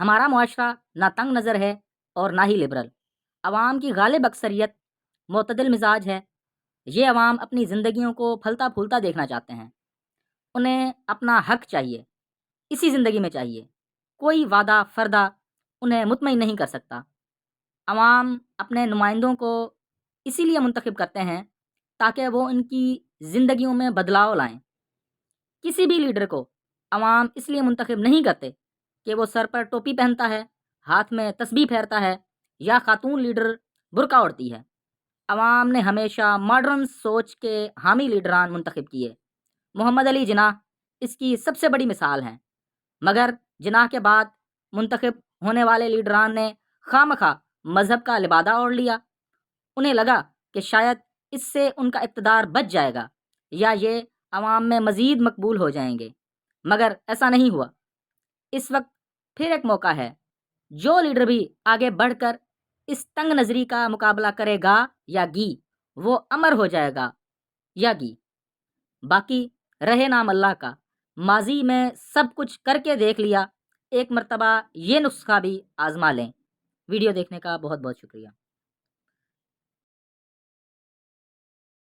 ہمارا معاشرہ نہ تنگ نظر ہے اور نہ ہی لبرل۔ عوام کی غالب اکثریت معتدل مزاج ہے۔ یہ عوام اپنی زندگیوں کو پھلتا پھولتا دیکھنا چاہتے ہیں۔ انہیں اپنا حق چاہیے، اسی زندگی میں چاہیے۔ کوئی وعدہ فردہ انہیں مطمئن نہیں کر سکتا۔ عوام اپنے نمائندوں کو اسی لیے منتخب کرتے ہیں تاکہ وہ ان کی زندگیوں میں بدلاؤ لائیں۔ کسی بھی لیڈر کو عوام اس لیے منتخب نہیں کرتے کہ وہ سر پر ٹوپی پہنتا ہے، ہاتھ میں تسبیح پھیرتا ہے یا خاتون لیڈر برقع اوڑھتی ہے۔ عوام نے ہمیشہ ماڈرن سوچ کے حامی لیڈران منتخب کیے۔ محمد علی جناح اس کی سب سے بڑی مثال ہیں۔ مگر جناح کے بعد منتخب ہونے والے لیڈران نے خواہ مذہب کا لبادہ اوڑھ لیا۔ انہیں لگا کہ شاید اس سے ان کا اقتدار بچ جائے گا یا یہ عوام میں مزید مقبول ہو جائیں گے، مگر ایسا نہیں ہوا۔ اس وقت پھر ایک موقع ہے۔ جو لیڈر بھی آگے بڑھ کر اس تنگ نظری کا مقابلہ کرے گا یا گی، وہ امر ہو جائے گا یا گی۔ باقی رہے نام اللہ کا۔ ماضی میں سب کچھ کر کے دیکھ لیا، ایک مرتبہ یہ نسخہ بھی آزما لیں۔ ویڈیو دیکھنے کا بہت بہت شکریہ۔